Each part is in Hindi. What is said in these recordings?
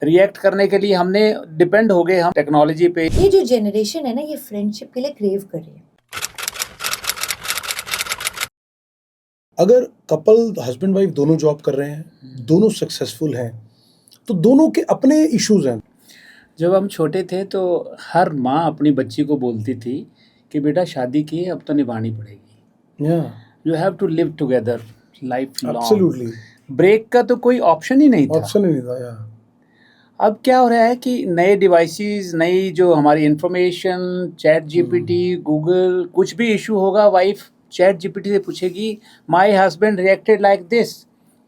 रिएक्ट करने के लिए हमने डिपेंड हो गए हम टेक्नोलॉजी पे। ये जो जनरेशन है ना, ये फ्रेंडशिप के लिए क्रेव कर रही है। अगर कपल हस्बैंड वाइफ दोनों जॉब कर रहे हैं, दोनों सक्सेसफुल हैं, तो दोनों के अपने इश्यूज हैं। जब हम छोटे थे तो हर माँ अपनी बच्ची को बोलती थी कि बेटा शादी की है अब तो निभानी पड़ेगी, you have to live together life long. Absolutely, break का तो कोई ऑप्शन ही नहीं था। ऑप्शन ही नहीं था यार। अब क्या हो रहा है कि नए डिवाइसेस, नई जो हमारी इंफॉर्मेशन, चैट जीपीटी, गूगल, कुछ भी इशू होगा वाइफ चैट जीपीटी से पूछेगी my husband reacted like this,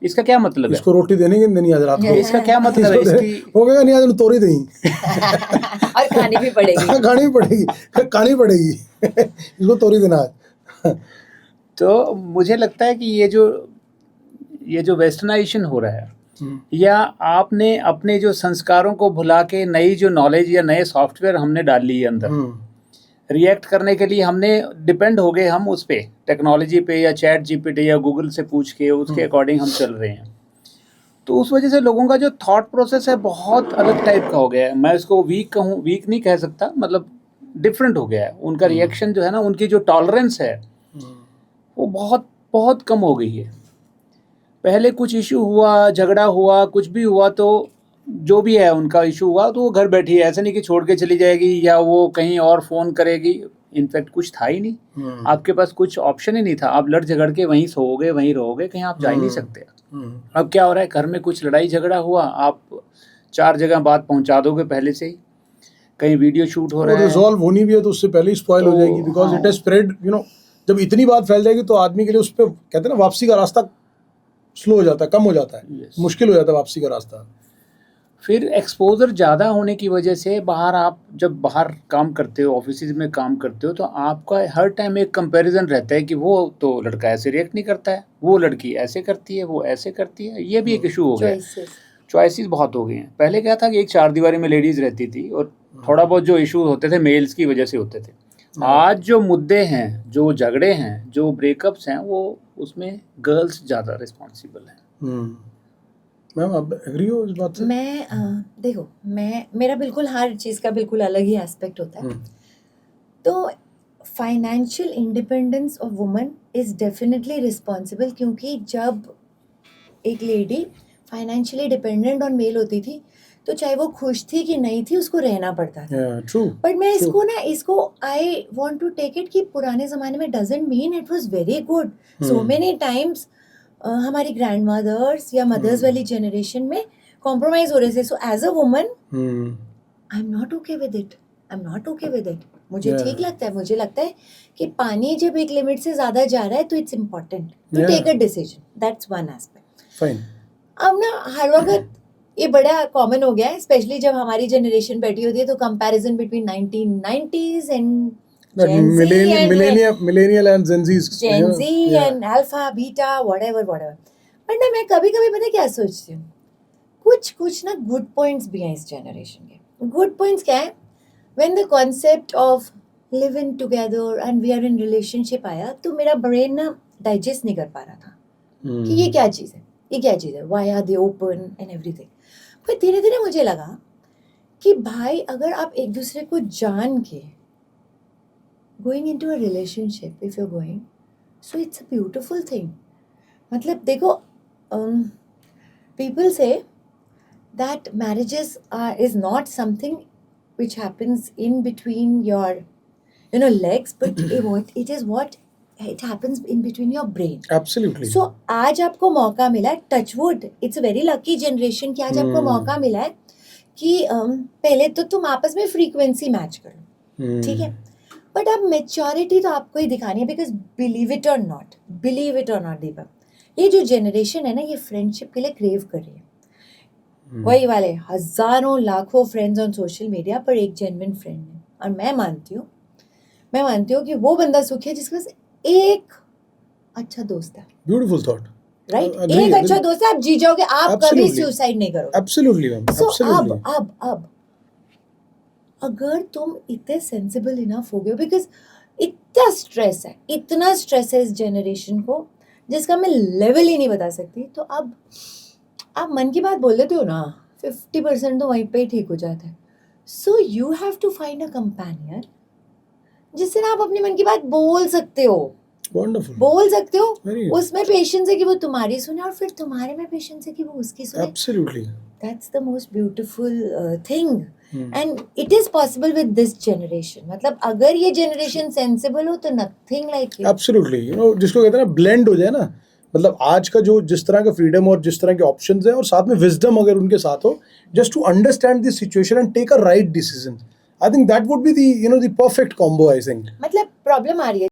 इसका क्या मतलब है? इसको रोटी देने की नहीं आज रात को, इसका क्या मतलब है? इसकी हो गया नहीं आज तोड़ी दें और खानी भी पड़ेगी। खानी पड़ेगी, खानी पड़ेगी इसको तोड़ी देना आज। तो मुझे लगता है कि ये जो वेस्टर्नाइजेशन हो रहा है, या आपने अपने जो संस्कारों को भुला के नई जो नॉलेज या नए सॉफ्टवेयर हमने डाल ली है अंदर, रिएक्ट करने के लिए हमने डिपेंड हो गए हम उस पे, टेक्नोलॉजी पे या चैट जीपीटी या गूगल से पूछ के उसके अकॉर्डिंग हम चल रहे हैं। तो उस वजह से लोगों का जो थॉट प्रोसेस है बहुत अलग टाइप का हो गया है। मैं इसको वीक कहूँ, वीक नहीं कह सकता, मतलब डिफरेंट हो गया है। उनका रिएक्शन जो है ना, उनकी जो टॉलरेंस है वो बहुत बहुत कम हो गई है। पहले कुछ इशू हुआ, झगड़ा हुआ, कुछ भी हुआ तो जो भी है उनका इशू हुआ तो वो घर बैठी है, ऐसा नहीं कि छोड़ के चली जाएगी या वो कहीं और फ़ोन करेगी। इनफैक्ट कुछ था ही नहीं, आपके पास कुछ ऑप्शन ही नहीं था। आप लड़ झगड़ के वहीं सोओगे, वहीं रहोगे, कहीं आप जा ही नहीं सकते। अब क्या हो रहा है, घर में कुछ लड़ाई झगड़ा हुआ, आप 4 जगह बात पहुंचा दोगे पहले से ही। कहीं वीडियो शूट हो रहा है, रिजॉल्व होनी भी है तो उससे पहले ही स्पॉइल हो जाएगी, बिकॉज इट हैज स्प्रेड, जब इतनी बात फैल जाएगी तो आदमी के लिए उस पर कहते हैं ना वापसी का रास्ता स्लो हो जाता है, कम हो जाता है, मुश्किल हो जाता है वापसी का रास्ता। फिर एक्सपोजर ज़्यादा होने की वजह से बाहर, आप जब बाहर काम करते हो, ऑफिस में काम करते हो, तो आपका हर टाइम एक कंपैरिजन रहता है कि वो तो लड़का ऐसे रिएक्ट नहीं करता है, वो लड़की ऐसे करती है, वो ऐसे करती है। ये भी एक इशू हो गया। चॉइसेस बहुत हो गए हैं। पहले क्या था कि एक 4 दीवारी में लेडीज़ रहती थी और थोड़ा बहुत जो इशू होते थे मेल्स की वजह से होते थे। आज जो मुद्दे हैं, जो झगड़े हैं, जो ब्रेकअप्स हैं, वो उसमें गर्ल्स ज़्यादा रिस्पॉन्सिबल हैं। मैम आप एग्री हो इस बात से? देखो, मेरा बिल्कुल हर चीज़ का बिल्कुल अलग ही एस्पेक्ट होता है। तो financial independence of woman is definitely responsible, क्योंकि जब एक lady financially dependent on male होती थी तो चाहे वो खुश थी कि नहीं थी उसको रहना पड़ता था। बट मैं इसको I want to take it कि पुराने ज़माने में doesn't mean it was very good. So many times हमारी ग्रैंड मदर्स या मदर्स वाली जनरेशन में कॉम्प्रोमाइज हो रहे थे। So as a woman I am not okay with it, मुझे ठीक लगता है। मुझे लगता है कि पानी जब एक लिमिट से ज़्यादा जा रहा है तो it's important to take a decision, that's one aspect. अब ना हर वक्त ये बड़ा कॉमन हो गया है, स्पेशली जब हमारी जनरेशन बैठी होती है तो comparison between 1990s and millennial and Gen Z and alpha beta whatever. But ना मैं कभी कभी पता क्या सोचती हूँ, कुछ ना गुड पॉइंट्स भी हैं इस जनरेशन के। गुड पॉइंट्स क्या है, when the concept of living together and we are in relationship आया तो मेरा ब्रेन ना डाइजेस्ट नहीं कर पा रहा था कि ये क्या चीज़ है, why are they open and everything. फिर धीरे धीरे मुझे लगा कि भाई अगर आप एक दूसरे को जान के going into a relationship, if you are going, so it's a beautiful thing. मतलब देखो, पीपल से that marriages is not something which happens in between your legs, but it is what it happens in between your brain. Absolutely. So आज आपको मौका मिला है, touch wood, it's a very lucky generation कि आज आपको मौका मिला है कि पहले तो तुम आपस में फ्रीक्वेंसी मैच करो, ठीक है, बट अब मेच्योरिटी तो आपको ही दिखानी है। बिकॉज बिलीव इट और नॉट दीपक, ये जो जनरेशन है ना, ये फ्रेंडशिप के लिए क्रेव कर रही है। वही वाले हजारों लाखों फ्रेंड्स ऑन सोशल मीडिया पर एक जेन्युइन फ्रेंड है। और मैं मानती हूँ कि वो बंदा सुखी है जिसके पास एक अच्छा दोस्त है। Beautiful thought, right? एक अच्छा दोस्त है, आप जी जाओगे, आप कभी सुसाइड नहीं करोगे। Absolutely ma'am. सो अब अगर तुम इतने सेंसिबल इनफ हो गए, बिकॉज इतना स्ट्रेस है इस जनरेशन को जिसका मैं लेवल ही नहीं बता सकती, तो अब आप मन की बात बोल देते हो ना, 50% तो वहीं पे ही ठीक हो जाता है. So you have to find a companion जिससे ना आप अपने मन की बात बोल सकते हो. Wonderful. बोल सकते हो. Very उसमें पेशेंस है कि वो तुम्हारी सुने और फिर तुम्हारे में पेशेंस है कि वो उसकी सुने. absolutely. That's the most beautiful thing. Hmm. And it is possible with this generation. मतलब अगर ये generation sensible हो तो nothing like it. Absolutely. You know, जिसको कहते हैं ना blend हो जाए ना, मतलब आज का जो जिस तरह का फ्रीडम और जिस तरह के ऑप्शंस हैं और साथ में विजडम अगर उनके साथ हो, just to understand the situation and take a right decision. I think that would be the, you know, the perfect combo, I think. मतलब प्रॉब्लम आ रही है